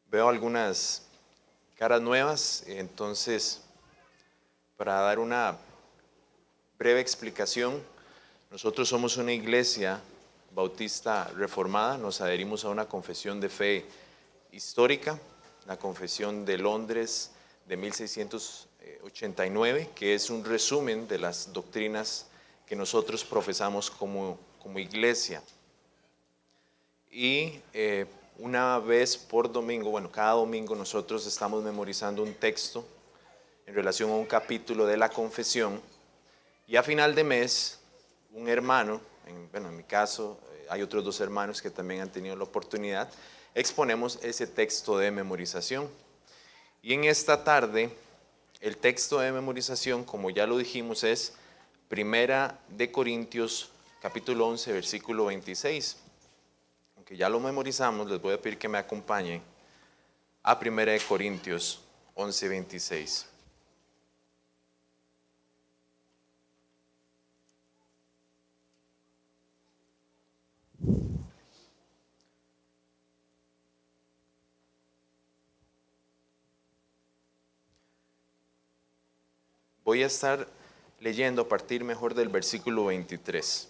Veo algunas caras nuevas, entonces para dar una breve explicación, nosotros somos una iglesia bautista reformada, nos adherimos a una confesión de fe histórica, la Confesión de Londres de 1689, que es un resumen de las doctrinas que nosotros profesamos como iglesia. Y una vez por domingo, cada domingo nosotros estamos memorizando un texto en relación a un capítulo de la confesión, y a final de mes un hermano, en mi caso hay otros dos hermanos que también han tenido la oportunidad, exponemos ese texto de memorización. Y en esta tarde el texto de memorización, como ya lo dijimos, es Primera de Corintios capítulo 11 versículo 26. Aunque ya lo memorizamos, les voy a pedir que me acompañen a Primera de Corintios 11, 26. Voy a estar leyendo a partir mejor del versículo 23.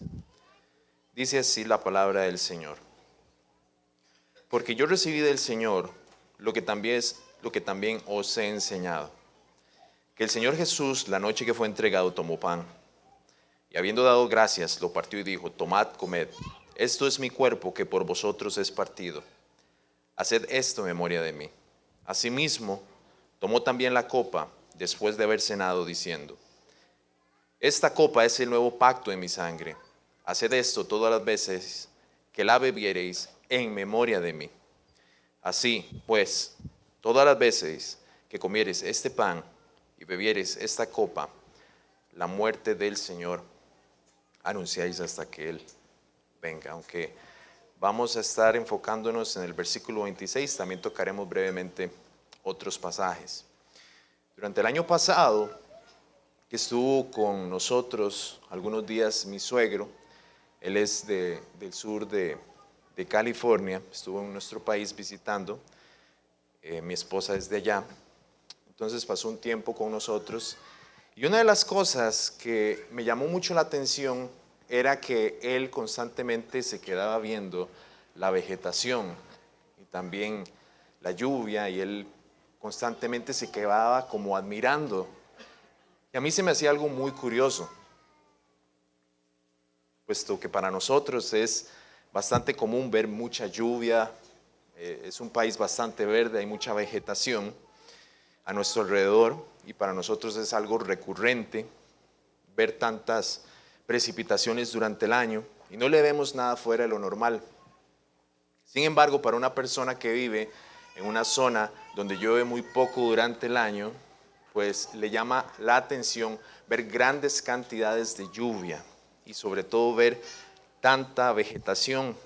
Dice así la palabra del Señor. Porque yo recibí del Señor lo que también os he enseñado. Que el Señor Jesús, la noche que fue entregado, tomó pan. Y habiendo dado gracias, lo partió y dijo: tomad, comed. Esto es mi cuerpo que por vosotros es partido. Haced esto en memoria de mí. Asimismo, tomó también la copa después de haber cenado, diciendo: esta copa es el nuevo pacto en mi sangre. Haced esto todas las veces que la bebiereis en memoria de mí. Así pues, todas las veces que comiereis este pan y bebiereis esta copa, la muerte del Señor anunciáis hasta que Él venga. Aunque vamos a estar enfocándonos en el versículo 26, también tocaremos brevemente otros pasajes. Durante el año pasado, que estuvo con nosotros algunos días mi suegro, él es del sur de California, estuvo en nuestro país visitando, mi esposa es de allá, entonces pasó un tiempo con nosotros, y una de las cosas que me llamó mucho la atención era que él constantemente se quedaba viendo la vegetación y también la lluvia, y él constantemente se quedaba como admirando. Y a mí se me hacía algo muy curioso, puesto que para nosotros es bastante común ver mucha lluvia, es un país bastante verde, hay mucha vegetación a nuestro alrededor, y para nosotros es algo recurrente ver tantas precipitaciones durante el año, y no le vemos nada fuera de lo normal. Sin embargo, para una persona que vive en una zona donde llueve muy poco durante el año, pues le llama la atención ver grandes cantidades de lluvia y sobre todo ver tanta vegetación.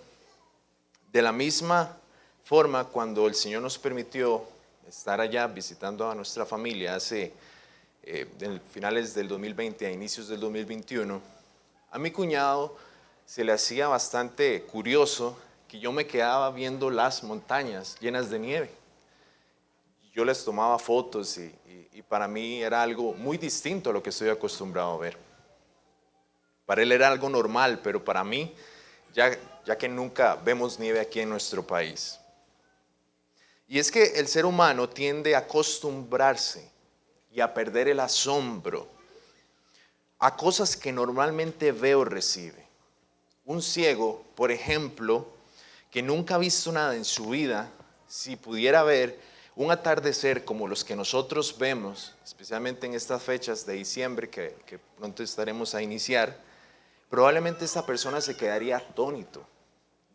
De la misma forma, cuando el Señor nos permitió estar allá visitando a nuestra familia hace finales del 2020 a inicios del 2021, a mi cuñado se le hacía bastante curioso que yo me quedaba viendo las montañas llenas de nieve. Yo les tomaba fotos y para mí era algo muy distinto a lo que estoy acostumbrado a ver. Para él era algo normal, pero para mí, ya que nunca vemos nieve aquí en nuestro país. Y es que el ser humano tiende a acostumbrarse y a perder el asombro a cosas que normalmente ve o recibe. Un ciego, por ejemplo, que nunca ha visto nada en su vida, si pudiera ver un atardecer como los que nosotros vemos, especialmente en estas fechas de diciembre que pronto estaremos a iniciar, probablemente esta persona se quedaría atónito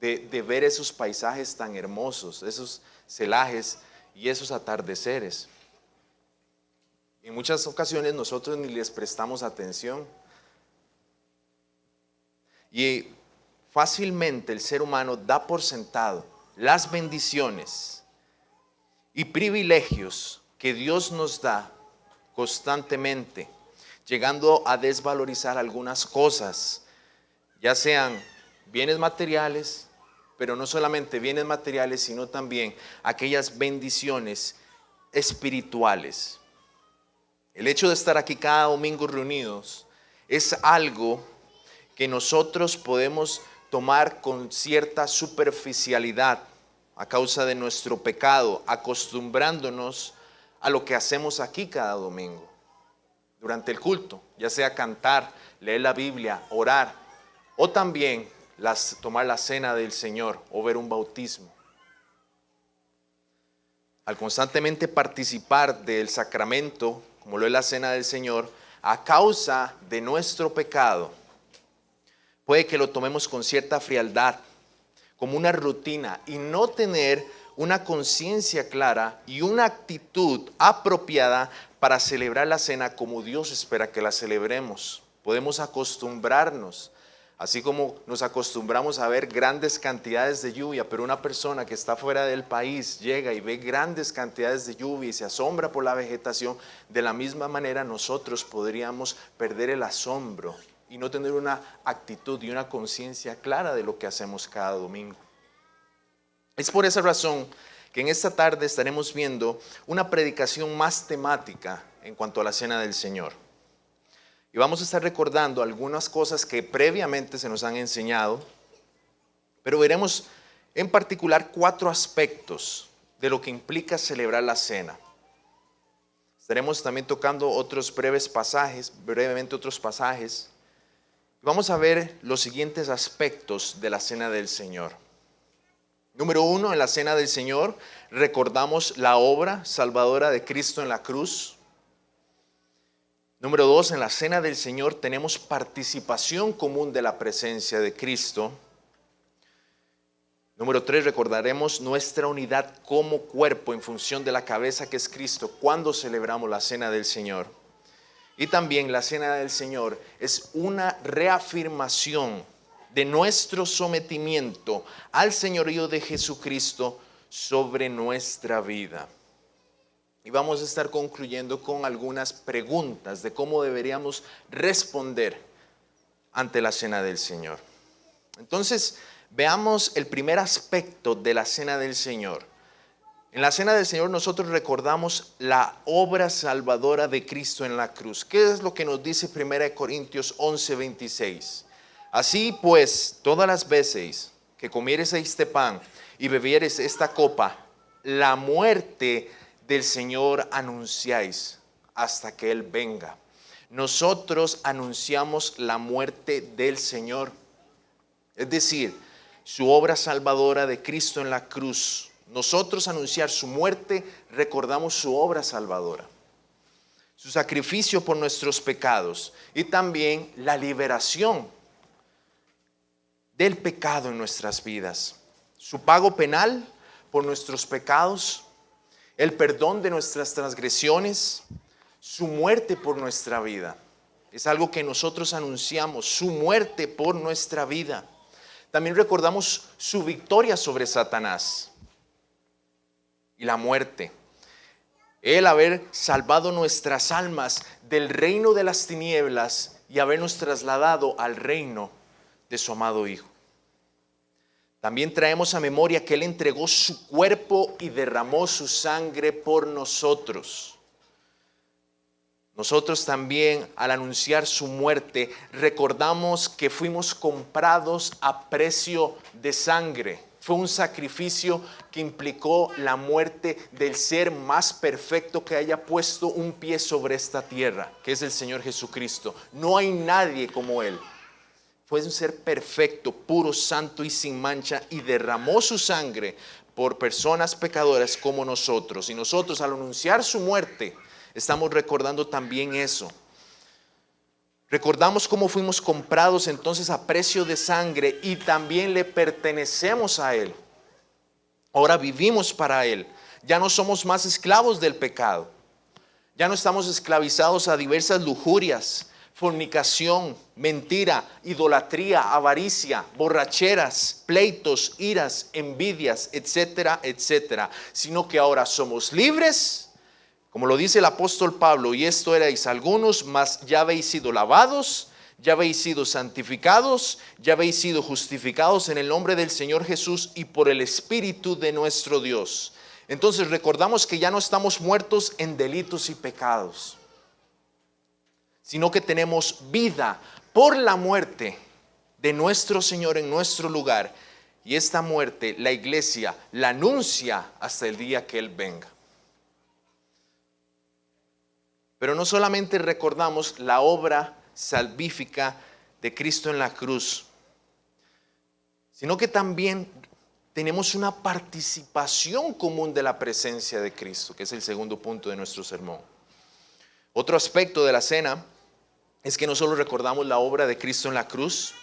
de ver esos paisajes tan hermosos, esos celajes y esos atardeceres. En muchas ocasiones nosotros ni les prestamos atención. Y fácilmente el ser humano da por sentado las bendiciones y privilegios que Dios nos da constantemente, llegando a desvalorizar algunas cosas, ya sean bienes materiales, pero no solamente bienes materiales, sino también aquellas bendiciones espirituales. El hecho de estar aquí cada domingo reunidos es algo que nosotros podemos tomar con cierta superficialidad a causa de nuestro pecado, acostumbrándonos a lo que hacemos aquí cada domingo, durante el culto, ya sea cantar, leer la Biblia, orar, o también tomar la cena del Señor o ver un bautismo. Al constantemente participar del sacramento, como lo es la cena del Señor, a causa de nuestro pecado, puede que lo tomemos con cierta frialdad, como una rutina, y no tener una conciencia clara y una actitud apropiada para celebrar la cena como Dios espera que la celebremos. Podemos acostumbrarnos, así como nos acostumbramos a ver grandes cantidades de lluvia, pero una persona que está fuera del país llega y ve grandes cantidades de lluvia y se asombra por la vegetación. De la misma manera nosotros podríamos perder el asombro y no tener una actitud y una conciencia clara de lo que hacemos cada domingo. Es por esa razón que en esta tarde estaremos viendo una predicación más temática en cuanto a la cena del Señor. Y vamos a estar recordando algunas cosas que previamente se nos han enseñado, pero veremos en particular 4 aspectos de lo que implica celebrar la cena. Estaremos también tocando brevemente otros pasajes. Vamos a ver los siguientes aspectos de la cena del Señor. Número 1, en la cena del Señor recordamos la obra salvadora de Cristo en la cruz. Número 2, en la cena del Señor tenemos participación común de la presencia de Cristo. Número 3, recordaremos nuestra unidad como cuerpo en función de la cabeza que es Cristo cuando celebramos la cena del Señor. Y también la cena del Señor es una reafirmación de nuestro sometimiento al señorío de Jesucristo sobre nuestra vida. Y vamos a estar concluyendo con algunas preguntas de cómo deberíamos responder ante la cena del Señor. Entonces, veamos el primer aspecto de la cena del Señor. En la cena del Señor nosotros recordamos la obra salvadora de Cristo en la cruz. ¿Qué es lo que nos dice 1 Corintios 11:26? Así pues, todas las veces que comiereis este pan y bebiereis esta copa, la muerte del Señor anunciáis hasta que Él venga. Nosotros anunciamos la muerte del Señor, es decir, su obra salvadora de Cristo en la cruz. Nosotros anunciar su muerte, recordamos su obra salvadora, su sacrificio por nuestros pecados y también la liberación del pecado en nuestras vidas, su pago penal por nuestros pecados, el perdón de nuestras transgresiones, su muerte por nuestra vida. Es algo que nosotros anunciamos, su muerte por nuestra vida. También recordamos su victoria sobre Satanás y la muerte. Él haber salvado nuestras almas del reino de las tinieblas y habernos trasladado al reino de su amado Hijo. También traemos a memoria que Él entregó su cuerpo y derramó su sangre por nosotros. Nosotros también, al anunciar su muerte, recordamos que fuimos comprados a precio de sangre. Fue un sacrificio que implicó la muerte del ser más perfecto que haya puesto un pie sobre esta tierra, que es el Señor Jesucristo. No hay nadie como Él. Fue un ser perfecto, puro, santo y sin mancha, y derramó su sangre por personas pecadoras como nosotros. Y nosotros, al anunciar su muerte, estamos recordando también eso. Recordamos cómo fuimos comprados entonces a precio de sangre y también le pertenecemos a Él. Ahora vivimos para Él. Ya no somos más esclavos del pecado. Ya no estamos esclavizados a diversas lujurias, fornicación, mentira, idolatría, avaricia, borracheras, pleitos, iras, envidias, etcétera, etcétera. Sino que ahora somos libres, como lo dice el apóstol Pablo, y esto erais algunos, mas ya habéis sido lavados, ya habéis sido santificados, ya habéis sido justificados en el nombre del Señor Jesús y por el Espíritu de nuestro Dios. Entonces recordamos que ya no estamos muertos en delitos y pecados, sino que tenemos vida por la muerte de nuestro Señor en nuestro lugar. Y esta muerte la iglesia la anuncia hasta el día que Él venga. Pero no solamente recordamos la obra salvífica de Cristo en la cruz, sino que también tenemos una participación común de la presencia de Cristo, que es el segundo punto de nuestro sermón. Otro aspecto de la cena es que no solo recordamos la obra de Cristo en la cruz,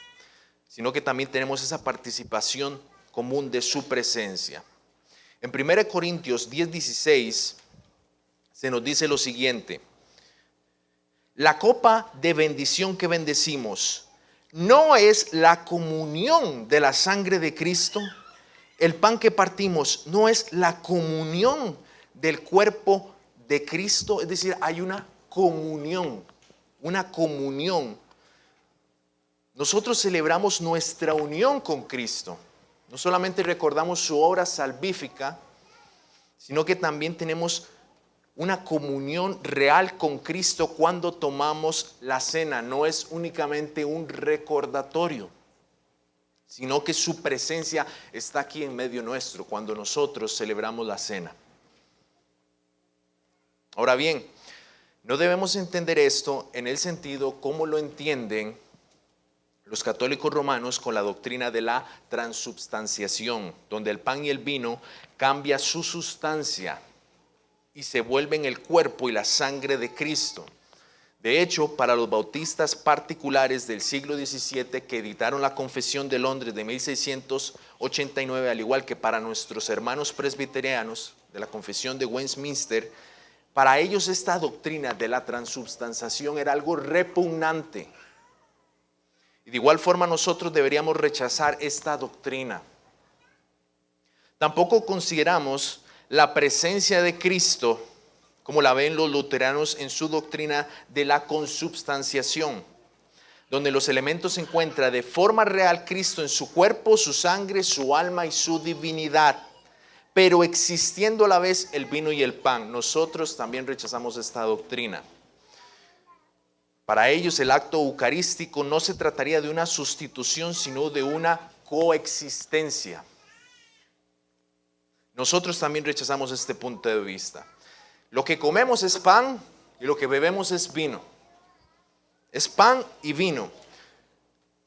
sino que también tenemos esa participación común de su presencia. En 1 Corintios 10:16 se nos dice lo siguiente: la copa de bendición que bendecimos no es la comunión de la sangre de Cristo. El pan que partimos no es la comunión del cuerpo de Cristo. Es decir, hay una comunión, una comunión. Nosotros celebramos nuestra unión con Cristo. No solamente recordamos su obra salvífica, sino que también tenemos una comunión real con Cristo cuando tomamos la cena. No es únicamente un recordatorio, sino que su presencia está aquí en medio nuestro cuando nosotros celebramos la cena. Ahora bien, no debemos entender esto en el sentido como lo entienden los católicos romanos con la doctrina de la transubstanciación, donde el pan y el vino cambian su sustancia y se vuelven el cuerpo y la sangre de Cristo. De hecho, para los bautistas particulares del siglo XVII que editaron la Confesión de Londres de 1689, al igual que para nuestros hermanos presbiterianos de la Confesión de Westminster, para ellos esta doctrina de la transubstanciación era algo repugnante. Y de igual forma nosotros deberíamos rechazar esta doctrina. Tampoco consideramos la presencia de Cristo como la ven los luteranos en su doctrina de la consubstanciación, donde los elementos se encuentra de forma real Cristo en su cuerpo, su sangre, su alma y su divinidad, pero existiendo a la vez el vino y el pan. Nosotros también rechazamos esta doctrina. Para ellos el acto eucarístico no se trataría de una sustitución, sino de una coexistencia. Nosotros también rechazamos este punto de vista. Lo que comemos es pan y lo que bebemos es vino. Es pan y vino.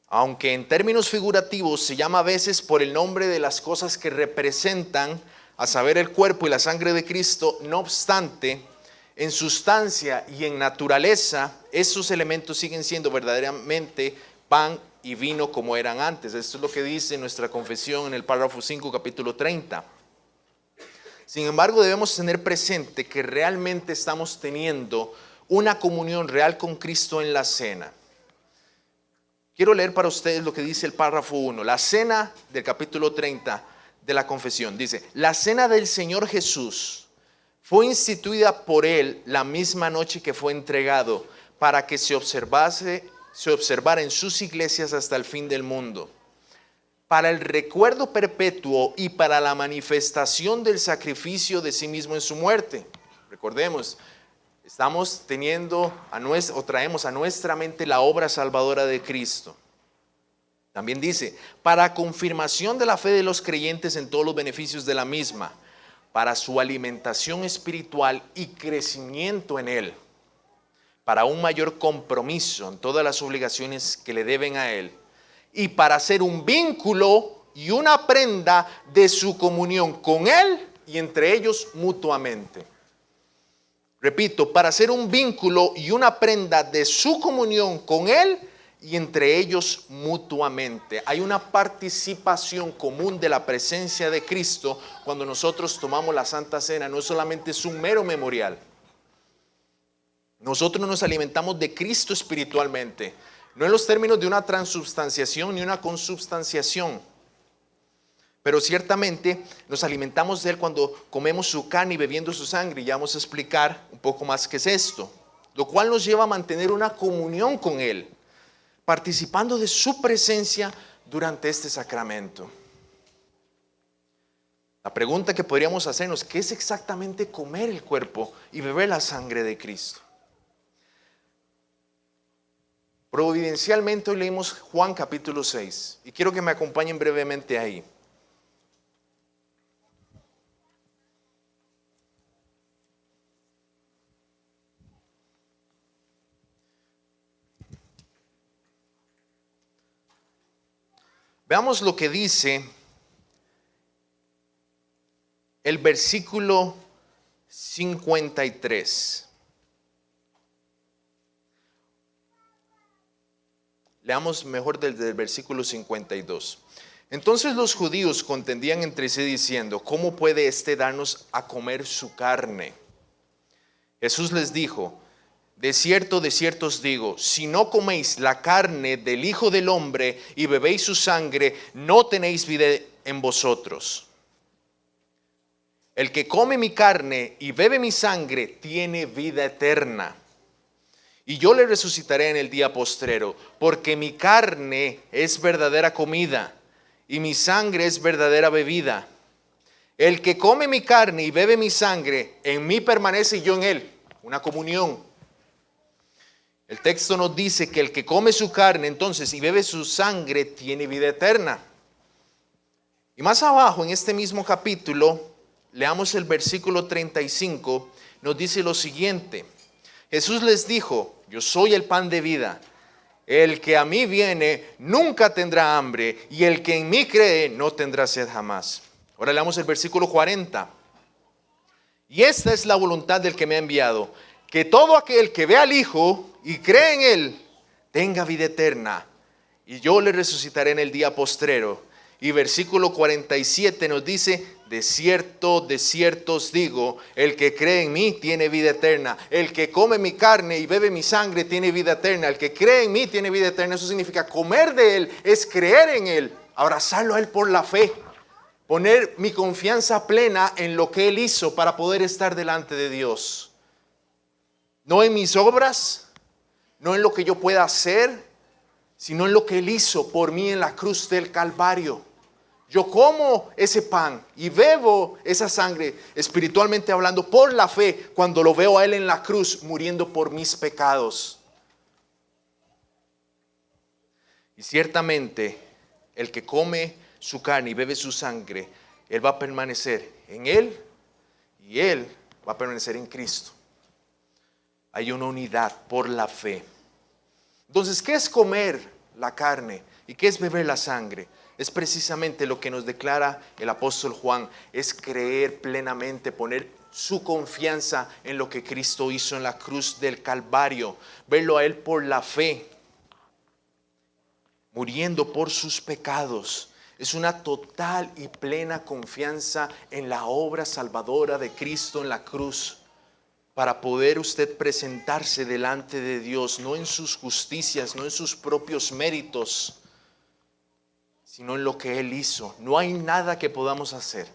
Aunque en términos figurativos se llama a veces por el nombre de las cosas que representan, a saber, el cuerpo y la sangre de Cristo, no obstante, en sustancia y en naturaleza, esos elementos siguen siendo verdaderamente pan y vino como eran antes. Esto es lo que dice nuestra confesión en el párrafo 5, capítulo 30. Sin embargo, debemos tener presente que realmente estamos teniendo una comunión real con Cristo en la cena. Quiero leer para ustedes lo que dice el párrafo 1, la cena del capítulo 30 de la confesión. Dice: la cena del Señor Jesús fue instituida por Él la misma noche que fue entregado, para que se observara en sus iglesias hasta el fin del mundo, para el recuerdo perpetuo y para la manifestación del sacrificio de sí mismo en su muerte. Recordemos, estamos traemos a nuestra mente la obra salvadora de Cristo. También dice, para confirmación de la fe de los creyentes en todos los beneficios de la misma, para su alimentación espiritual y crecimiento en Él, para un mayor compromiso en todas las obligaciones que le deben a Él, y para hacer un vínculo y una prenda de su comunión con Él y entre ellos mutuamente. Repito, para hacer un vínculo y una prenda de su comunión con Él y entre ellos mutuamente. Hay una participación común de la presencia de Cristo cuando nosotros tomamos la Santa Cena. No solamente es un mero memorial. Nosotros nos alimentamos de Cristo espiritualmente, no en los términos de una transubstanciación ni una consubstanciación, pero ciertamente nos alimentamos de Él cuando comemos su carne y bebiendo su sangre. Y ya vamos a explicar un poco más qué es esto, lo cual nos lleva a mantener una comunión con Él. participando de su presencia durante este sacramento. La pregunta que podríamos hacernos, ¿qué es exactamente comer el cuerpo y beber la sangre de Cristo? Providencialmente hoy leímos Juan capítulo 6 y quiero que me acompañen brevemente ahí. Veamos lo que dice el versículo 53. Leamos mejor desde el versículo 52. Entonces los judíos contendían entre sí diciendo, ¿cómo puede éste darnos a comer su carne? Jesús les dijo, de cierto os digo, si no coméis la carne del Hijo del Hombre y bebéis su sangre, no tenéis vida en vosotros. El que come mi carne y bebe mi sangre tiene vida eterna. Y yo le resucitaré en el día postrero, porque mi carne es verdadera comida y mi sangre es verdadera bebida. El que come mi carne y bebe mi sangre, en mí permanece y yo en él. Una comunión. El texto nos dice que el que come su carne entonces y bebe su sangre tiene vida eterna. Y más abajo en este mismo capítulo, leamos el versículo 35, nos dice lo siguiente. Jesús les dijo, yo soy el pan de vida. El que a mí viene nunca tendrá hambre y el que en mí cree no tendrá sed jamás. Ahora leamos el versículo 40. Y esta es la voluntad del que me ha enviado, que todo aquel que ve al Hijo y cree en Él tenga vida eterna. Y yo le resucitaré en el día postrero. Y versículo 47 nos dice, de cierto os digo, el que cree en mí tiene vida eterna. El que come mi carne y bebe mi sangre tiene vida eterna. El que cree en mí tiene vida eterna. Eso significa comer de Él, es creer en Él, abrazarlo a Él por la fe. Poner mi confianza plena en lo que Él hizo para poder estar delante de Dios. No en mis obras, no en lo que yo pueda hacer, sino en lo que Él hizo por mí en la cruz del Calvario. Yo como ese pan y bebo esa sangre, espiritualmente hablando, por la fe, cuando lo veo a Él en la cruz muriendo por mis pecados. Y ciertamente, el que come su carne y bebe su sangre, Él va a permanecer en Él y Él va a permanecer en Cristo. Hay una unidad por la fe. Entonces, ¿qué es comer la carne y qué es beber la sangre? Es precisamente lo que nos declara el apóstol Juan, es creer plenamente, poner su confianza en lo que Cristo hizo en la cruz del Calvario, verlo a Él por la fe, muriendo por sus pecados. Es una total y plena confianza en la obra salvadora de Cristo en la cruz, para poder usted presentarse delante de Dios, no en sus justicias, no en sus propios méritos, sino en lo que Él hizo. No hay nada que podamos hacer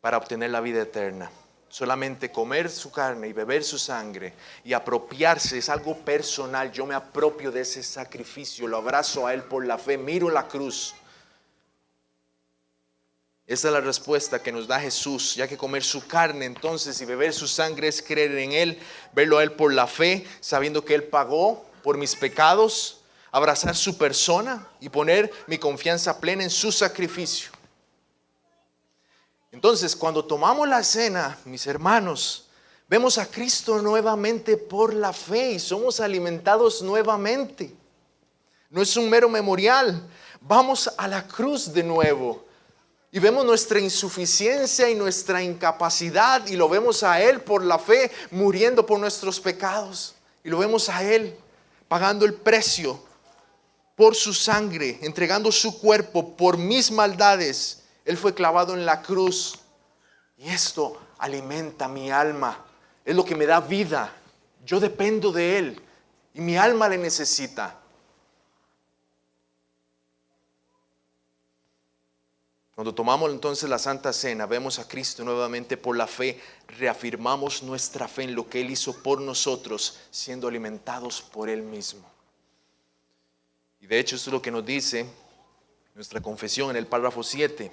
para obtener la vida eterna. Solamente comer su carne y beber su sangre y apropiarse es algo personal. Yo me apropio de ese sacrificio, lo abrazo a Él por la fe, miro la cruz. Esa es la respuesta que nos da Jesús, ya que comer su carne entonces y beber su sangre es creer en Él, verlo a Él por la fe, sabiendo que Él pagó por mis pecados, abrazar su persona y poner mi confianza plena en su sacrificio. Entonces, cuando tomamos la cena, mis hermanos, vemos a Cristo nuevamente por la fe y somos alimentados nuevamente. No es un mero memorial, vamos a la cruz de nuevo y vemos nuestra insuficiencia y nuestra incapacidad y lo vemos a Él por la fe muriendo por nuestros pecados y lo vemos a Él pagando el precio por su sangre, entregando su cuerpo por mis maldades. Él fue clavado en la cruz y esto alimenta mi alma, es lo que me da vida. Yo dependo de Él y mi alma le necesita. Cuando tomamos entonces la Santa Cena, vemos a Cristo nuevamente por la fe, reafirmamos nuestra fe en lo que Él hizo por nosotros, siendo alimentados por Él mismo. Y de hecho esto es lo que nos dice nuestra confesión en el párrafo 7.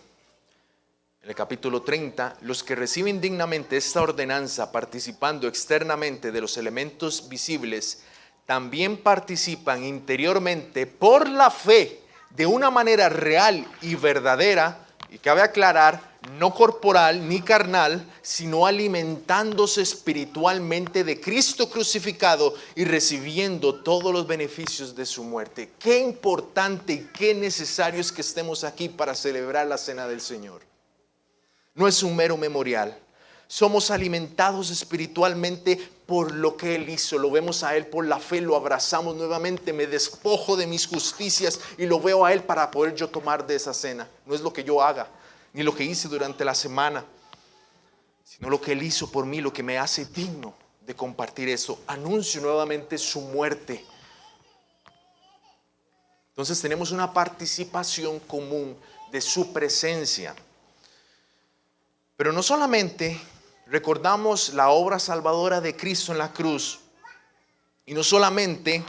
En el capítulo 30, los que reciben dignamente esta ordenanza participando externamente de los elementos visibles, también participan interiormente por la fe de una manera real y verdadera, y cabe aclarar, no corporal ni carnal, sino alimentándose espiritualmente de Cristo crucificado y recibiendo todos los beneficios de su muerte. Qué importante y qué necesario es que estemos aquí para celebrar la cena del Señor. No es un mero memorial. Somos alimentados espiritualmente por lo que Él hizo. Lo vemos a Él por la fe, lo abrazamos nuevamente. Me despojo de mis justicias y lo veo a Él para poder yo tomar de esa cena. No es lo que yo haga, ni lo que hice durante la semana, sino lo que Él hizo por mí, lo que me hace digno de compartir eso. Anuncio nuevamente su muerte. Entonces tenemos una participación común de su presencia. Pero no solamente recordamos la obra salvadora de Cristo en la cruz, y no solamente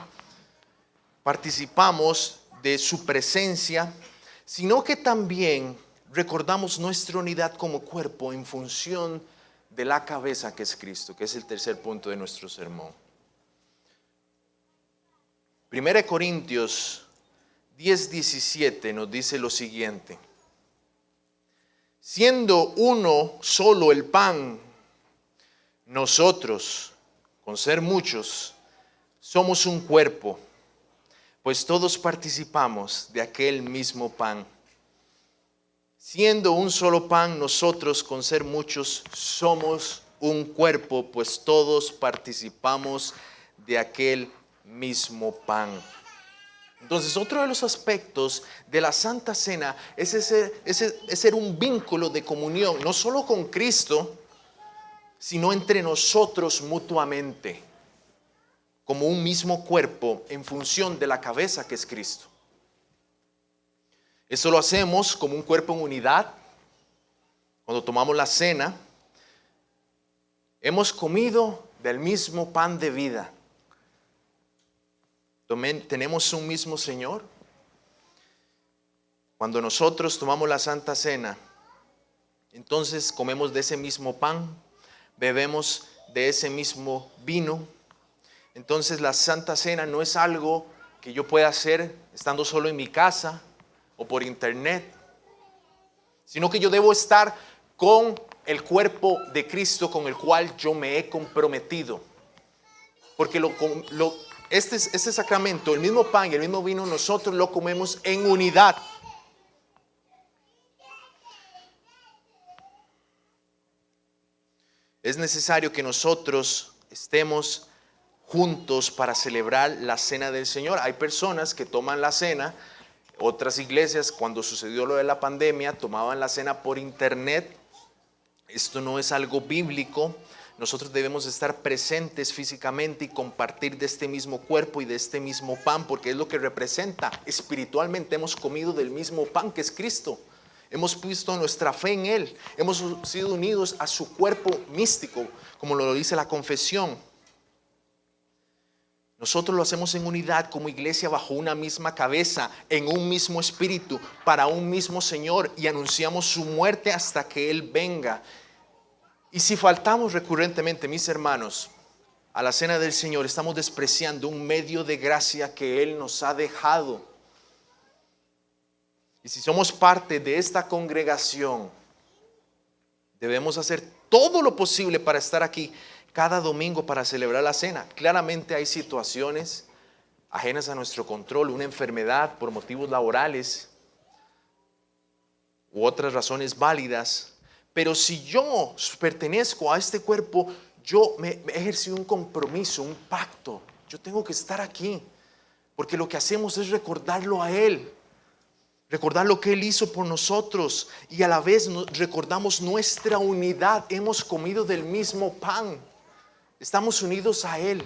participamos de su presencia, sino que también recordamos nuestra unidad como cuerpo en función de la cabeza que es Cristo, que es el tercer punto de nuestro sermón. 1 Corintios 10:17 nos dice lo siguiente: siendo uno solo el pan, nosotros, con ser muchos, somos un cuerpo, pues todos participamos de aquel mismo pan. Siendo un solo pan, nosotros, con ser muchos, somos un cuerpo, pues todos participamos de aquel mismo pan. Entonces, otro de los aspectos de la Santa Cena es ser un vínculo de comunión, no solo con Cristo, sino entre nosotros mutuamente, como un mismo cuerpo en función de la cabeza que es Cristo. Eso lo hacemos como un cuerpo en unidad. Cuando tomamos la cena, hemos comido del mismo pan de vida. Tenemos un mismo Señor. Cuando nosotros tomamos la Santa Cena, entonces comemos de ese mismo pan, bebemos de ese mismo vino. Entonces la Santa Cena no es algo que yo pueda hacer estando solo en mi casa o por internet, sino que yo debo estar con el cuerpo de Cristo con el cual yo me he comprometido. Porque este sacramento, el mismo pan y el mismo vino, nosotros lo comemos en unidad. Es necesario que nosotros estemos juntos para celebrar la cena del Señor. Hay personas que toman la cena, otras iglesias, cuando sucedió lo de la pandemia, tomaban la cena por internet. Esto no es algo bíblico. Nosotros debemos estar presentes físicamente y compartir de este mismo cuerpo y de este mismo pan, porque es lo que representa. Espiritualmente hemos comido del mismo pan que es Cristo. Hemos puesto nuestra fe en Él. Hemos sido unidos a su cuerpo místico, como lo dice la confesión. Nosotros lo hacemos en unidad como iglesia bajo una misma cabeza, en un mismo espíritu, para un mismo Señor, y anunciamos su muerte hasta que Él venga. Y si faltamos recurrentemente, mis hermanos, a la cena del Señor, estamos despreciando un medio de gracia que Él nos ha dejado. Y si somos parte de esta congregación, debemos hacer todo lo posible para estar aquí cada domingo para celebrar la cena. Claramente hay situaciones ajenas a nuestro control, una enfermedad por motivos laborales u otras razones válidas. Pero si yo pertenezco a este cuerpo, yo me he ejercido un compromiso, un pacto. Yo tengo que estar aquí, porque lo que hacemos es recordarlo a Él. Recordar lo que Él hizo por nosotros, y a la vez recordamos nuestra unidad. Hemos comido del mismo pan. Estamos unidos a Él.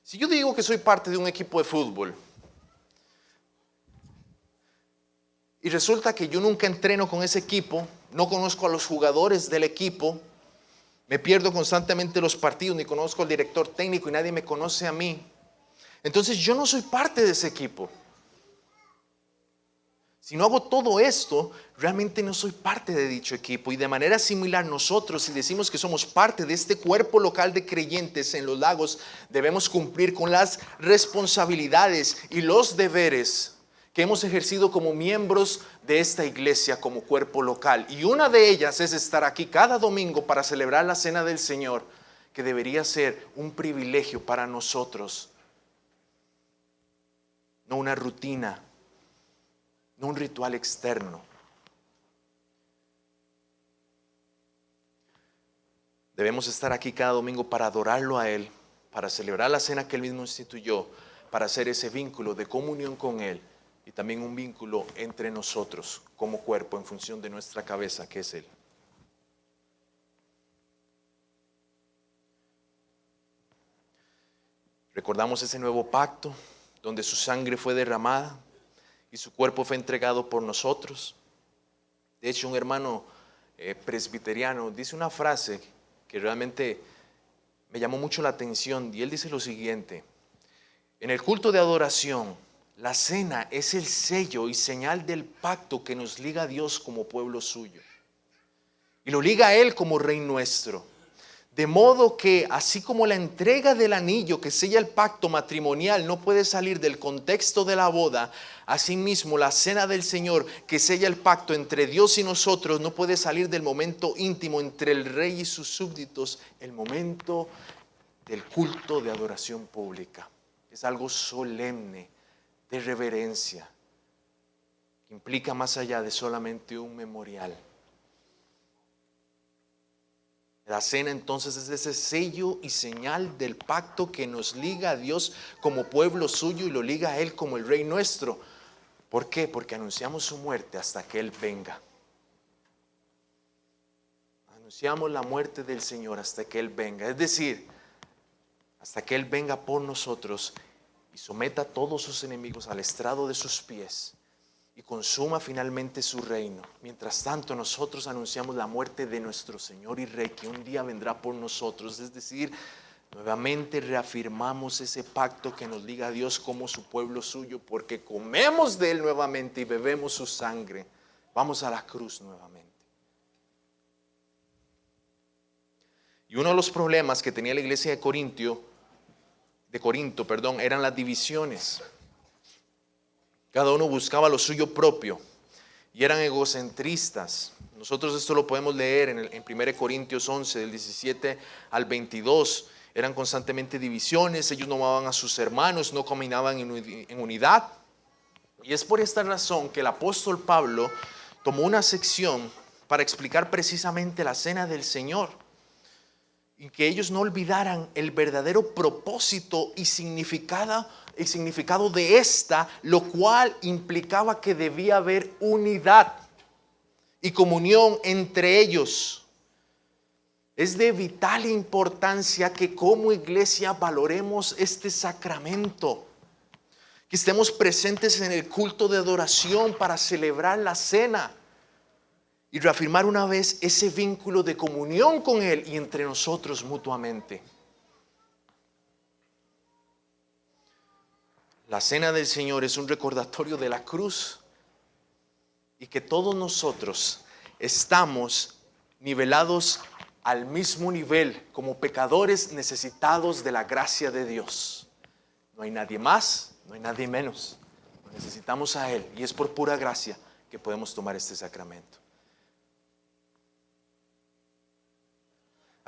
Si yo digo que soy parte de un equipo de fútbol y resulta que yo nunca entreno con ese equipo, no conozco a los jugadores del equipo, me pierdo constantemente los partidos, ni conozco al director técnico y nadie me conoce a mí, Entonces yo no soy parte de ese equipo. Si no hago todo esto, realmente no soy parte de dicho equipo. Y de manera similar nosotros, si decimos que somos parte de este cuerpo local de creyentes en Los Lagos, debemos cumplir con las responsabilidades y los deberes que hemos ejercido como miembros de esta iglesia como cuerpo local. Y una de ellas es estar aquí cada domingo para celebrar la Cena del Señor, que debería ser un privilegio para nosotros, no una rutina, no un ritual externo. Debemos estar aquí cada domingo para adorarlo a Él, para celebrar la cena que Él mismo instituyó, para hacer ese vínculo de comunión con Él y también un vínculo entre nosotros como cuerpo en función de nuestra cabeza, que es Él. Recordamos ese nuevo pacto donde su sangre fue derramada y su cuerpo fue entregado por nosotros. De hecho, un hermano presbiteriano dice una frase que realmente me llamó mucho la atención, y él dice lo siguiente: en el culto de adoración, la cena es el sello y señal del pacto que nos liga a Dios como pueblo suyo y lo liga a Él como Rey nuestro. De modo que, así como la entrega del anillo que sella el pacto matrimonial no puede salir del contexto de la boda, asimismo la cena del Señor que sella el pacto entre Dios y nosotros no puede salir del momento íntimo entre el rey y sus súbditos, el momento del culto de adoración pública. Es algo solemne, de reverencia, que implica más allá de solamente un memorial. La cena entonces es ese sello y señal del pacto que nos liga a Dios como pueblo suyo y lo liga a Él como el Rey nuestro. ¿Por qué? Porque anunciamos su muerte hasta que Él venga. Anunciamos la muerte del Señor hasta que Él venga. Es decir, hasta que Él venga por nosotros y someta a todos sus enemigos al estrado de sus pies y consuma finalmente su reino. Mientras tanto, nosotros anunciamos la muerte de nuestro Señor y Rey, que un día vendrá por nosotros. Es decir, nuevamente reafirmamos ese pacto que nos liga a Dios como su pueblo suyo, porque comemos de Él nuevamente y bebemos su sangre. Vamos a la cruz nuevamente. Y uno de los problemas que tenía la iglesia de Corinto, eran las divisiones. Cada uno buscaba lo suyo propio y eran egocentristas. Nosotros esto lo podemos leer en 1 Corintios 11, del 17 al 22. Eran constantemente divisiones, ellos no amaban a sus hermanos, no caminaban en unidad. Y es por esta razón que el apóstol Pablo tomó una sección para explicar precisamente la cena del Señor, y que ellos no olvidaran el verdadero propósito y significado de esta, lo cual implicaba que debía haber unidad y comunión entre ellos. Es de vital importancia que como iglesia valoremos este sacramento, que estemos presentes en el culto de adoración para celebrar la cena y reafirmar una vez ese vínculo de comunión con Él y entre nosotros mutuamente. La cena del Señor es un recordatorio de la cruz y que todos nosotros estamos nivelados al mismo nivel como pecadores necesitados de la gracia de Dios. No hay nadie más, no hay nadie menos. Necesitamos a Él y es por pura gracia que podemos tomar este sacramento.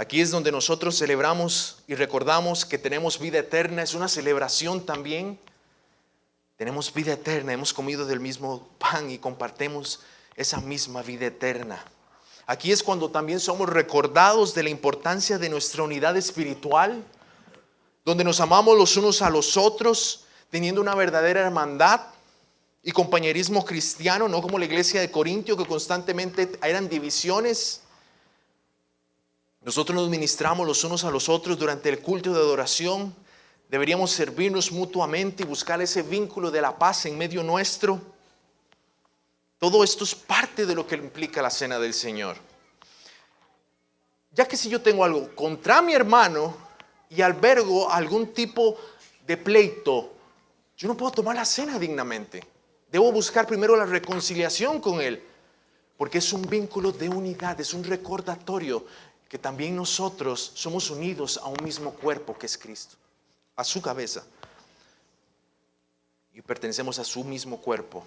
Aquí es donde nosotros celebramos y recordamos que tenemos vida eterna. Es una celebración también. Tenemos vida eterna, hemos comido del mismo pan y compartimos esa misma vida eterna. Aquí es cuando también somos recordados de la importancia de nuestra unidad espiritual, donde nos amamos los unos a los otros, teniendo una verdadera hermandad y compañerismo cristiano, no como la iglesia de Corintio, que constantemente eran divisiones. Nosotros nos ministramos los unos a los otros durante el culto de adoración. Deberíamos servirnos mutuamente y buscar ese vínculo de la paz en medio nuestro. Todo esto es parte de lo que implica la cena del Señor. Ya que si yo tengo algo contra mi hermano y albergo algún tipo de pleito, yo no puedo tomar la cena dignamente. Debo buscar primero la reconciliación con Él, porque es un vínculo de unidad, es un recordatorio que también nosotros somos unidos a un mismo cuerpo que es Cristo, a su cabeza. Y pertenecemos a su mismo cuerpo,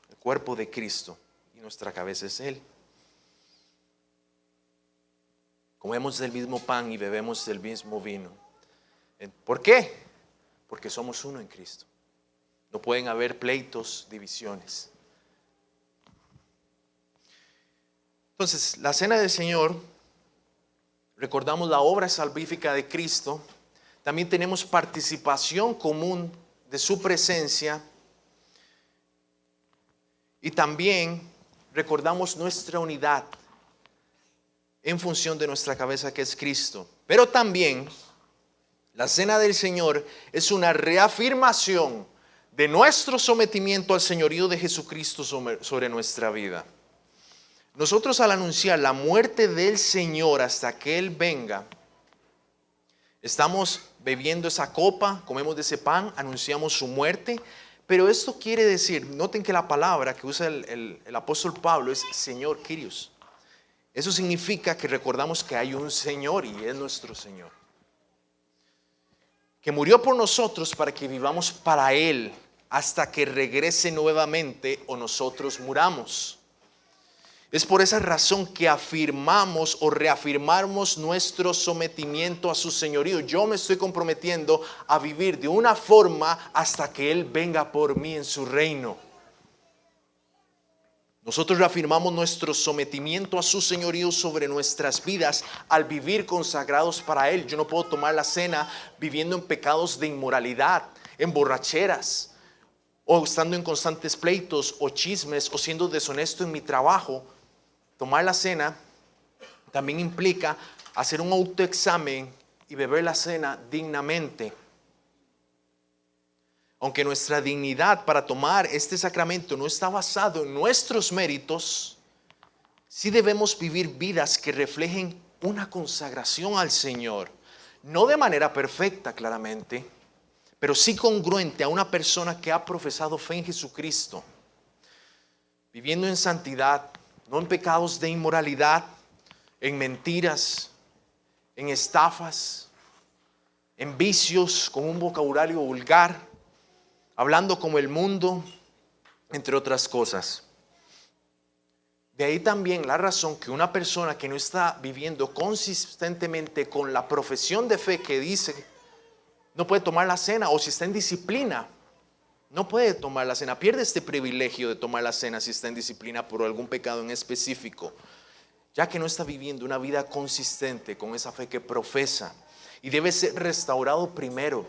el cuerpo de Cristo, y nuestra cabeza es Él. Comemos del mismo pan y bebemos del mismo vino. ¿Por qué? Porque somos uno en Cristo. No pueden haber pleitos, divisiones. Entonces, la cena del Señor, recordamos la obra salvífica de Cristo. También tenemos participación común de su presencia. Y también recordamos nuestra unidad en función de nuestra cabeza que es Cristo. Pero también la cena del Señor es una reafirmación de nuestro sometimiento al señorío de Jesucristo sobre nuestra vida. Nosotros, al anunciar la muerte del Señor hasta que Él venga, estamos bebiendo esa copa, comemos de ese pan, anunciamos su muerte. Pero esto quiere decir, noten que la palabra que usa el apóstol Pablo es Señor, Kyrios. Eso significa que recordamos que hay un Señor y es nuestro Señor, que murió por nosotros para que vivamos para Él hasta que regrese nuevamente o nosotros muramos. Es por esa razón que afirmamos o reafirmamos nuestro sometimiento a su señorío. Yo me estoy comprometiendo a vivir de una forma hasta que Él venga por mí en su reino. Nosotros reafirmamos nuestro sometimiento a su señorío sobre nuestras vidas al vivir consagrados para Él. Yo no puedo tomar la cena viviendo en pecados de inmoralidad, en borracheras, o estando en constantes pleitos o chismes, o siendo deshonesto en mi trabajo. Tomar la cena también implica hacer un autoexamen y beber la cena dignamente. Aunque nuestra dignidad para tomar este sacramento no está basado en nuestros méritos, sí debemos vivir vidas que reflejen una consagración al Señor. No de manera perfecta, claramente, pero sí congruente a una persona que ha profesado fe en Jesucristo, viviendo en santidad, no en pecados de inmoralidad, en mentiras, en estafas, en vicios con un vocabulario vulgar, hablando como el mundo, entre otras cosas. De ahí también la razón que una persona que no está viviendo consistentemente con la profesión de fe que dice, no puede tomar la cena, o si está en disciplina, no puede tomar la cena, pierde este privilegio de tomar la cena si está en disciplina por algún pecado en específico, ya que no está viviendo una vida consistente con esa fe que profesa, y debe ser restaurado primero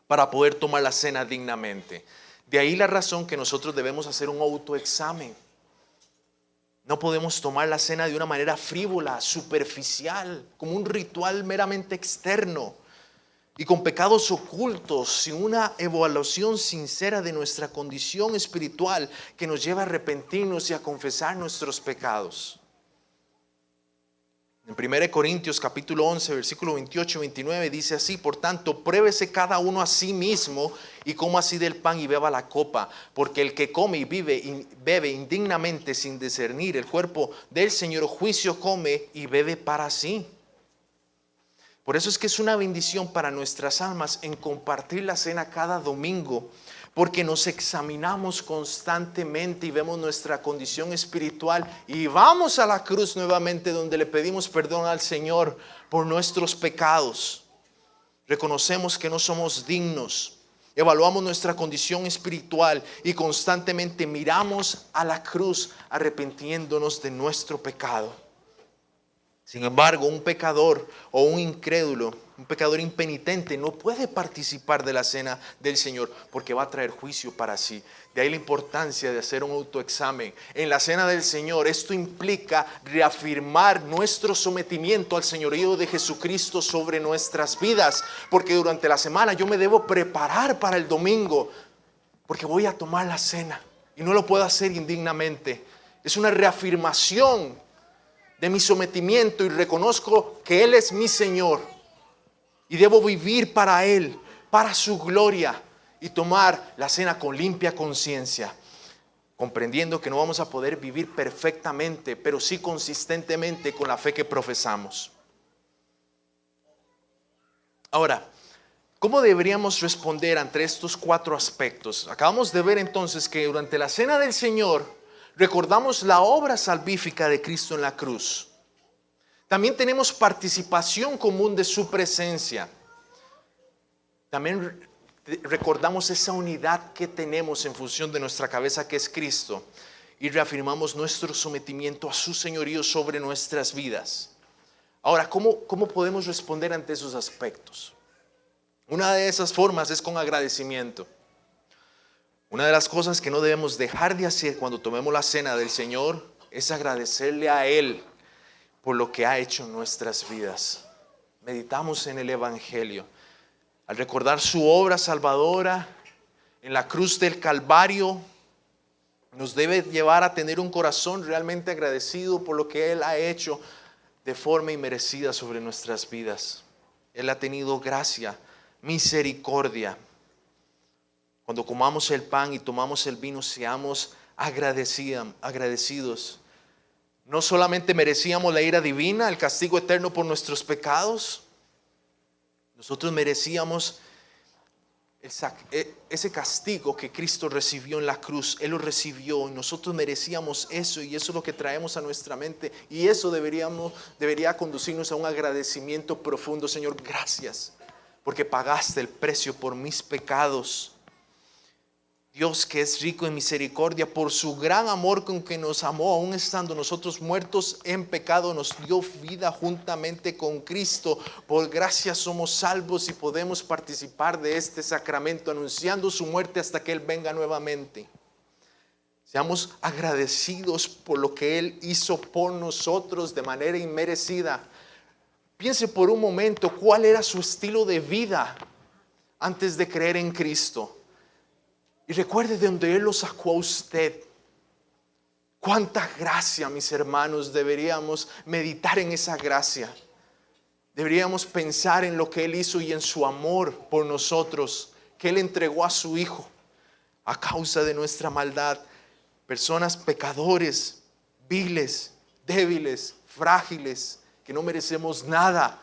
para poder tomar la cena dignamente. De ahí la razón que nosotros debemos hacer un autoexamen. No podemos tomar la cena de una manera frívola, superficial, como un ritual meramente externo y con pecados ocultos, sin una evaluación sincera de nuestra condición espiritual que nos lleva a arrepentirnos y a confesar nuestros pecados. En 1 Corintios capítulo 11, versículo 28 y 29 dice así: por tanto, pruébese cada uno a sí mismo y coma así del pan y beba la copa, porque el que come y bebe indignamente sin discernir el cuerpo del Señor, juicio come y bebe para sí. Por eso es que es una bendición para nuestras almas en compartir la cena cada domingo, porque nos examinamos constantemente y vemos nuestra condición espiritual y vamos a la cruz nuevamente, donde le pedimos perdón al Señor por nuestros pecados. Reconocemos que no somos dignos, evaluamos nuestra condición espiritual y constantemente miramos a la cruz arrepintiéndonos de nuestro pecado. Sin embargo, un pecador o un incrédulo, un pecador impenitente, no puede participar de la cena del Señor porque va a traer juicio para sí. De ahí la importancia de hacer un autoexamen. En la cena del Señor, esto implica reafirmar nuestro sometimiento al señorío de Jesucristo sobre nuestras vidas, porque durante la semana yo me debo preparar para el domingo, porque voy a tomar la cena y no lo puedo hacer indignamente. Es una reafirmación de mi sometimiento y reconozco que Él es mi Señor y debo vivir para Él, para su gloria y tomar la cena con limpia conciencia, comprendiendo que no vamos a poder vivir perfectamente, pero sí consistentemente con la fe que profesamos. Ahora, ¿cómo deberíamos responder ante estos 4 aspectos? Acabamos de ver entonces que durante la cena del Señor recordamos la obra salvífica de Cristo en la cruz. También tenemos participación común de su presencia. También recordamos esa unidad que tenemos en función de nuestra cabeza, que es Cristo, y reafirmamos nuestro sometimiento a su señorío sobre nuestras vidas. Ahora, ¿cómo podemos responder ante esos aspectos? Una de esas formas es con agradecimiento. Una de las cosas que no debemos dejar de hacer cuando tomemos la cena del Señor es agradecerle a Él por lo que ha hecho en nuestras vidas. Meditamos en el Evangelio. Al recordar su obra salvadora en la cruz del Calvario, nos debe llevar a tener un corazón realmente agradecido por lo que Él ha hecho de forma inmerecida sobre nuestras vidas. Él ha tenido gracia, misericordia. Cuando comamos el pan y tomamos el vino, seamos agradecidos. No solamente merecíamos la ira divina, el castigo eterno por nuestros pecados. Nosotros merecíamos ese castigo que Cristo recibió en la cruz. Él lo recibió y nosotros merecíamos eso, y eso es lo que traemos a nuestra mente, y eso debería conducirnos a un agradecimiento profundo. Señor, gracias porque pagaste el precio por mis pecados. Dios, que es rico en misericordia, por su gran amor con que nos amó, aún estando nosotros muertos en pecado, nos dio vida juntamente con Cristo. Por gracia somos salvos y podemos participar de este sacramento, anunciando su muerte hasta que Él venga nuevamente. Seamos agradecidos por lo que Él hizo por nosotros de manera inmerecida. Piense por un momento cuál era su estilo de vida antes de creer en Cristo. Y recuerde de donde Él lo sacó a usted. Cuánta gracia, mis hermanos. Deberíamos meditar en esa gracia. Deberíamos pensar en lo que Él hizo y en su amor por nosotros, que Él entregó a su Hijo a causa de nuestra maldad. Personas pecadores, viles, débiles, frágiles, que no merecemos nada.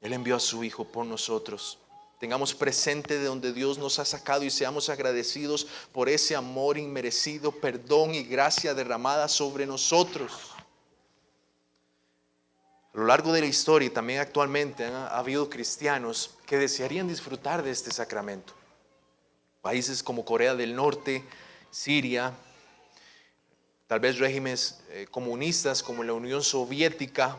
Él envió a su Hijo por nosotros. Tengamos presente de donde Dios nos ha sacado y seamos agradecidos por ese amor inmerecido, perdón y gracia derramada sobre nosotros. A lo largo de la historia y también actualmente ha habido cristianos que desearían disfrutar de este sacramento. Países como Corea del Norte, Siria, tal vez regímenes comunistas como la Unión Soviética,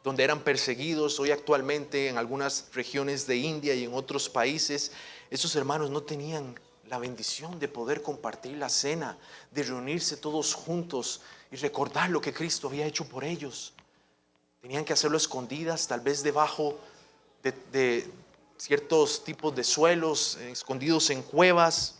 donde eran perseguidos. Hoy actualmente en algunas regiones de India y en otros países, esos hermanos no tenían la bendición de poder compartir la cena, de reunirse todos juntos y recordar lo que Cristo había hecho por ellos. Tenían que hacerlo escondidas, tal vez debajo de ciertos tipos de suelos, escondidos en cuevas.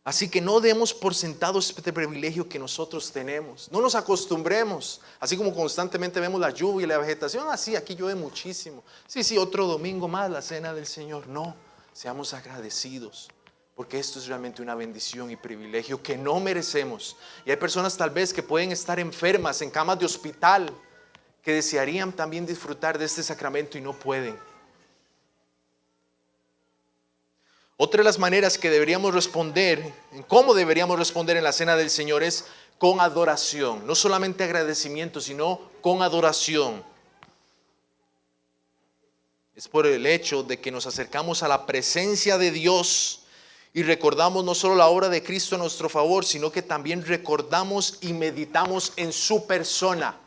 Así que no demos por sentado este privilegio que nosotros tenemos. No nos acostumbremos, así como constantemente vemos la lluvia y la vegetación. Así, aquí llueve muchísimo. Sí, otro domingo más la cena del Señor. No, seamos agradecidos, porque esto es realmente una bendición y privilegio que no merecemos. Y hay personas tal vez que pueden estar enfermas en camas de hospital, que desearían también disfrutar de este sacramento y no pueden. Otra de las maneras que deberíamos responder, cómo deberíamos responder en la cena del Señor, es con adoración. No solamente agradecimiento, sino con adoración. Es por el hecho de que nos acercamos a la presencia de Dios y recordamos no solo la obra de Cristo a nuestro favor, sino que también recordamos y meditamos en su persona.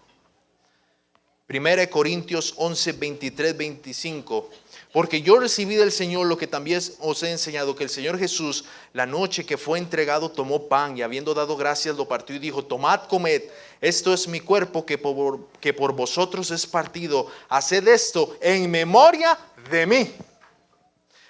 1 Corintios 11, 23, 25. Porque yo recibí del Señor lo que también os he enseñado, que el Señor Jesús, la noche que fue entregado, tomó pan y habiendo dado gracias lo partió y dijo: tomad, comed, esto es mi cuerpo que por vosotros es partido, haced esto en memoria de mí.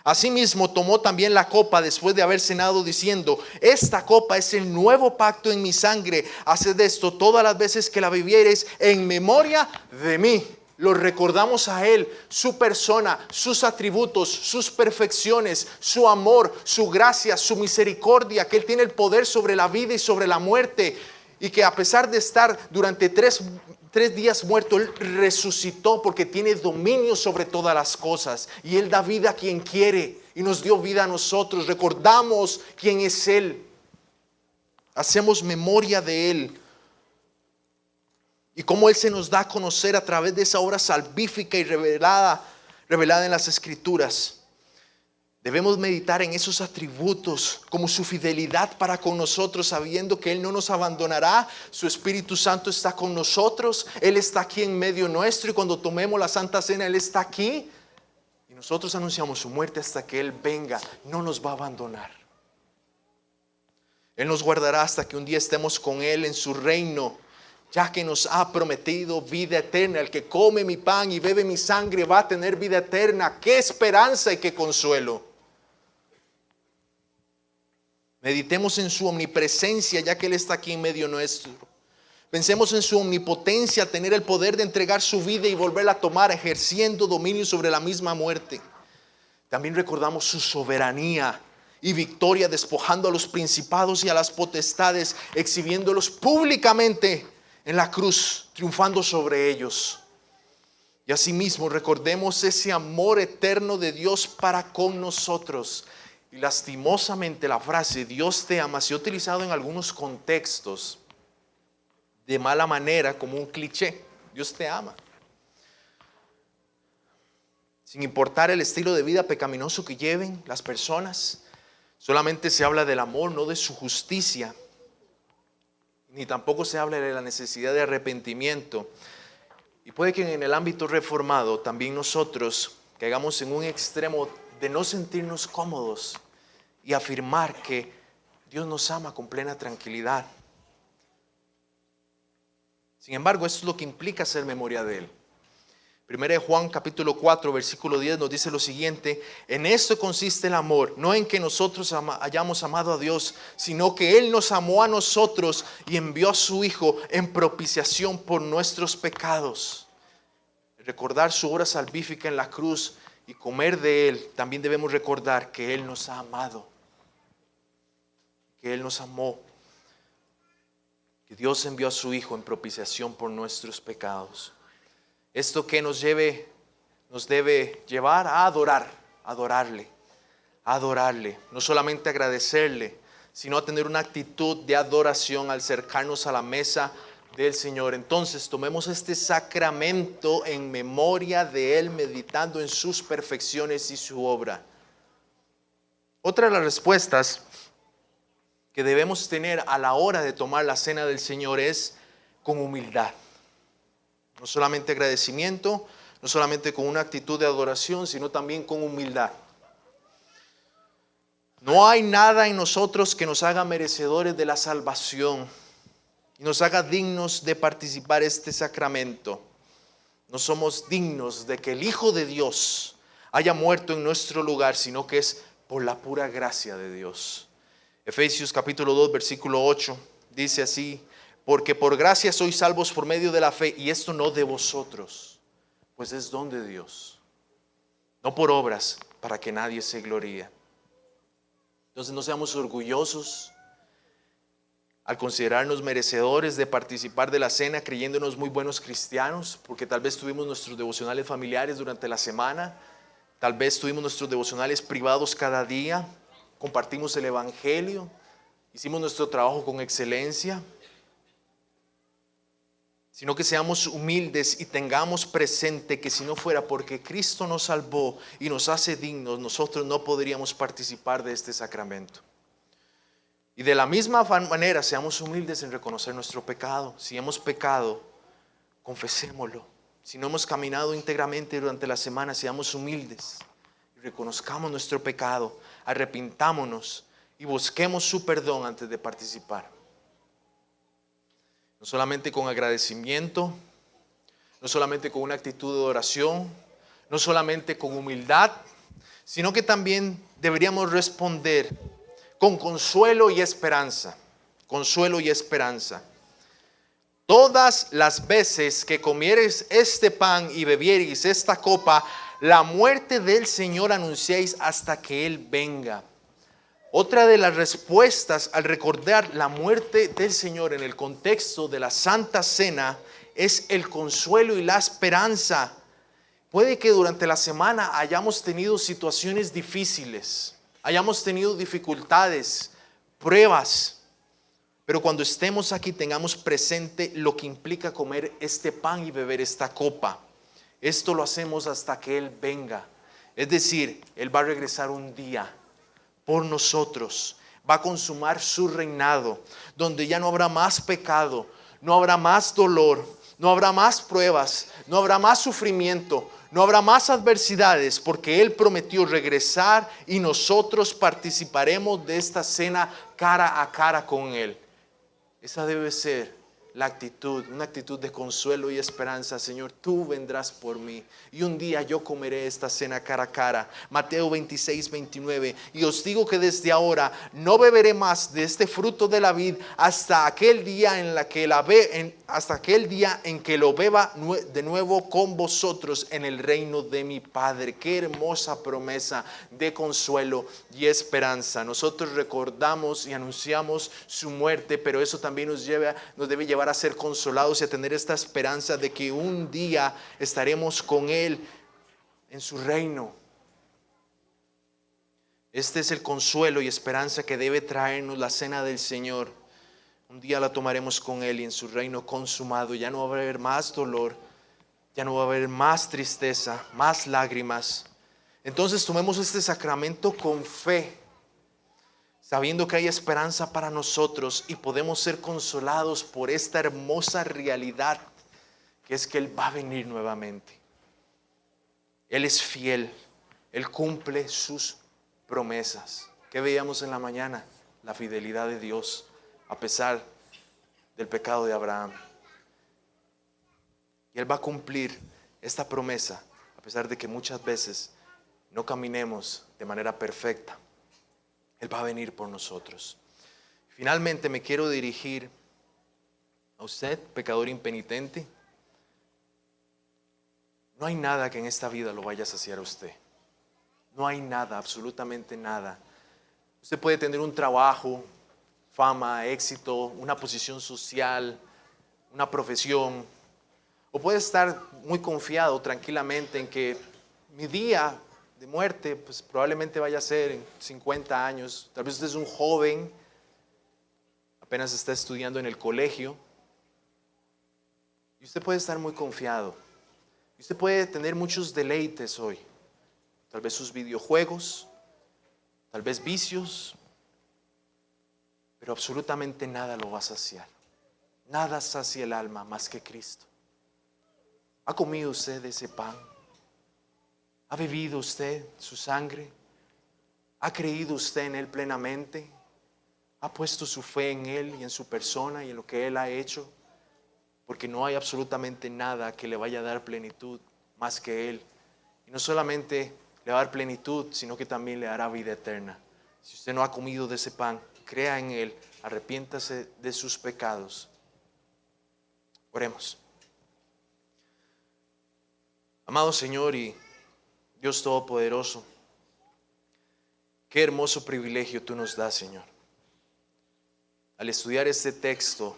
Asimismo tomó también la copa después de haber cenado, diciendo: esta copa es el nuevo pacto en mi sangre, haced esto todas las veces que la bebiereis en memoria de mí. lo recordamos a Él, su persona, sus atributos, sus perfecciones, su amor, su gracia, su misericordia, que Él tiene el poder sobre la vida y sobre la muerte, y que a pesar de estar durante tres días muerto, Él resucitó porque tiene dominio sobre todas las cosas, y Él da vida a quien quiere y nos dio vida a nosotros. Recordamos quién es Él, hacemos memoria de Él y cómo Él se nos da a conocer a través de esa obra salvífica y revelada en las Escrituras. Debemos meditar en esos atributos, como su fidelidad para con nosotros, sabiendo que Él no nos abandonará. Su Espíritu Santo está con nosotros, Él está aquí en medio nuestro, y cuando tomemos la Santa Cena Él está aquí, y nosotros anunciamos su muerte hasta que Él venga. No nos va a abandonar. Él nos guardará hasta que un día estemos con Él en su reino, ya que nos ha prometido vida eterna. El que come mi pan y bebe mi sangre va a tener vida eterna. ¡Qué esperanza y qué consuelo! Meditemos en su omnipresencia, ya que Él está aquí en medio nuestro. Pensemos en su omnipotencia, tener el poder de entregar su vida y volverla a tomar, ejerciendo dominio sobre la misma muerte. También recordamos su soberanía y victoria, despojando a los principados y a las potestades, exhibiéndolos públicamente en la cruz, triunfando sobre ellos. Y asimismo recordemos ese amor eterno de Dios para con nosotros. Y lastimosamente la frase Dios te ama se ha utilizado en algunos contextos de mala manera, como un cliché. Dios te ama. Sin importar el estilo de vida pecaminoso que lleven las personas, solamente se habla del amor, no de su justicia. Ni tampoco se habla de la necesidad de arrepentimiento. Y puede que en el ámbito reformado también nosotros caigamos en un extremo de no sentirnos cómodos y afirmar que Dios nos ama con plena tranquilidad. Sin embargo, esto es lo que implica hacer memoria de Él. 1 Juan capítulo 4 versículo 10 nos dice lo siguiente: en esto consiste el amor, no en que nosotros hayamos amado a Dios, sino que Él nos amó a nosotros y envió a su Hijo en propiciación por nuestros pecados. Recordar su obra salvífica en la cruz y comer de Él, también debemos recordar que Él nos ha amado, que Él nos amó, que Dios envió a su Hijo en propiciación por nuestros pecados. Esto que nos debe llevar a adorarle, no solamente agradecerle, sino a tener una actitud de adoración al acercarnos a la mesa del Señor. Entonces tomemos este sacramento en memoria de Él, meditando en sus perfecciones y su obra. Otra de las respuestas que debemos tener a la hora de tomar la cena del Señor es con humildad. No solamente agradecimiento, no solamente con una actitud de adoración, sino también con humildad. No hay nada en nosotros que nos haga merecedores de la salvación y nos haga dignos de participar este sacramento. No somos dignos de que el Hijo de Dios haya muerto en nuestro lugar, sino que es por la pura gracia de Dios. Efesios capítulo 2 versículo 8 dice así: porque por gracia sois salvos por medio de la fe, y esto no de vosotros, pues es don de Dios, no por obras, para que nadie se gloríe. Entonces no seamos orgullosos al considerarnos merecedores de participar de la cena, creyéndonos muy buenos cristianos, porque tal vez tuvimos nuestros devocionales familiares durante la semana, tal vez tuvimos nuestros devocionales privados cada día, compartimos el evangelio, hicimos nuestro trabajo con excelencia. Sino que seamos humildes y tengamos presente que si no fuera porque Cristo nos salvó y nos hace dignos, nosotros no podríamos participar de este sacramento. Y de la misma manera, seamos humildes en reconocer nuestro pecado. Si hemos pecado, confesémoslo. Si no hemos caminado íntegramente durante la semana, seamos humildes y reconozcamos nuestro pecado, arrepintámonos y busquemos su perdón antes de participar. No solamente con agradecimiento, no solamente con una actitud de oración, no solamente con humildad, sino que también deberíamos responder con consuelo y esperanza. Consuelo y esperanza. todas las veces que comiereis este pan y bebiereis esta copa, la muerte del Señor anunciéis hasta que Él venga. Otra de las respuestas al recordar la muerte del Señor en el contexto de la Santa Cena es el consuelo y la esperanza. Puede que durante la semana hayamos tenido situaciones difíciles, hayamos tenido dificultades, pruebas. Pero cuando estemos aquí tengamos presente lo que implica comer este pan y beber esta copa. Esto lo hacemos hasta que Él venga. Es decir, Él va a regresar un día por nosotros. Va a consumar su reinado, donde ya no habrá más pecado, no habrá más dolor, no habrá más pruebas, no habrá más sufrimiento, no habrá más adversidades, porque Él prometió regresar y nosotros participaremos de esta cena cara a cara con Él. Esa debe ser la actitud, una actitud de consuelo y esperanza. Señor, tú vendrás por mí y un día yo comeré esta cena cara a cara. Mateo 26, 29. Y os digo que desde ahora no beberé más de este fruto de la vid hasta aquel día en que lo beba de nuevo con vosotros en el reino de mi Padre. Qué hermosa promesa de consuelo y esperanza. Nosotros recordamos y anunciamos su muerte, pero eso también nos debe llevar a ser consolados y a tener esta esperanza de que un día estaremos con Él en su reino. Este es el consuelo y esperanza que debe traernos la cena del Señor. Un día la tomaremos con Él y en su reino consumado. Ya no va a haber más dolor, ya no va a haber más tristeza, más lágrimas. Entonces tomemos este sacramento con fe, sabiendo que hay esperanza para nosotros y podemos ser consolados por esta hermosa realidad que es que Él va a venir nuevamente. Él es fiel, Él cumple sus promesas. ¿Qué veíamos en la mañana? La fidelidad de Dios a pesar del pecado de Abraham. Y Él va a cumplir esta promesa a pesar de que muchas veces no caminemos de manera perfecta. Él va a venir por nosotros. Finalmente me quiero dirigir a usted, pecador impenitente. No hay nada que en esta vida lo vaya a saciar a usted. No hay nada, absolutamente nada. Usted puede tener un trabajo, fama, éxito, una posición social, una profesión, o puede estar muy confiado tranquilamente en que mi día de muerte pues probablemente vaya a ser en 50 años. Tal vez usted es un joven, apenas está estudiando en el colegio, y usted puede estar muy confiado. Y usted puede tener muchos deleites hoy, tal vez sus videojuegos, tal vez vicios, pero absolutamente nada lo va a saciar. Nada sacia el alma más que Cristo. ¿Ha comido usted ese pan? ¿Ha bebido usted su sangre? ¿Ha creído usted en Él plenamente? ¿Ha puesto su fe en Él y en su persona y en lo que Él ha hecho? Porque no hay absolutamente nada que le vaya a dar plenitud más que Él. Y no solamente le va a dar plenitud, sino que también le dará vida eterna. Si usted no ha comido de ese pan, crea en Él, arrepiéntase de sus pecados. Oremos. Amado Señor y Dios Todopoderoso, qué hermoso privilegio tú nos das, Señor. Al estudiar este texto,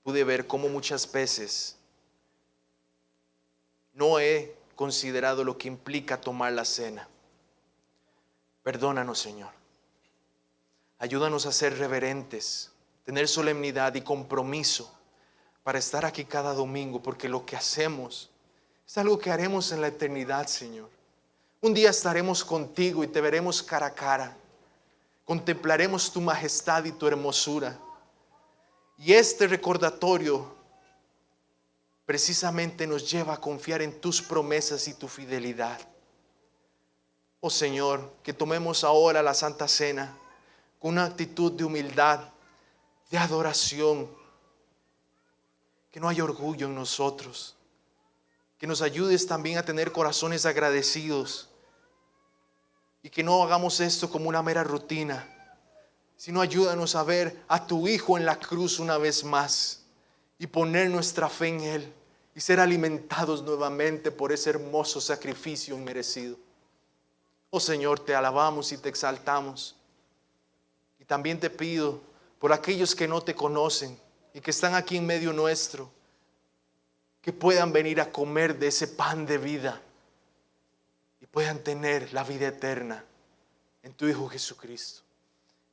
pude ver cómo muchas veces no he considerado lo que implica tomar la cena. Perdónanos, Señor. Ayúdanos a ser reverentes, tener solemnidad y compromiso para estar aquí cada domingo, porque lo que hacemos es algo que haremos en la eternidad, Señor. Un día estaremos contigo y te veremos cara a cara. Contemplaremos tu majestad y tu hermosura. Y este recordatorio precisamente nos lleva a confiar en tus promesas y tu fidelidad. Oh Señor, que tomemos ahora la Santa Cena con una actitud de humildad, de adoración, que no haya orgullo en nosotros, que nos ayudes también a tener corazones agradecidos y que no hagamos esto como una mera rutina, sino ayúdanos a ver a tu Hijo en la cruz una vez más y poner nuestra fe en Él y ser alimentados nuevamente por ese hermoso sacrificio inmerecido. Oh Señor, te alabamos y te exaltamos. Y también te pido por aquellos que no te conocen y que están aquí en medio nuestro, que puedan venir a comer de ese pan de vida y puedan tener la vida eterna en tu Hijo Jesucristo.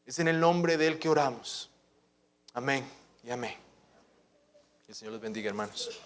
Es en el nombre de Él que oramos. Amén y amén. Que el Señor los bendiga, hermanos.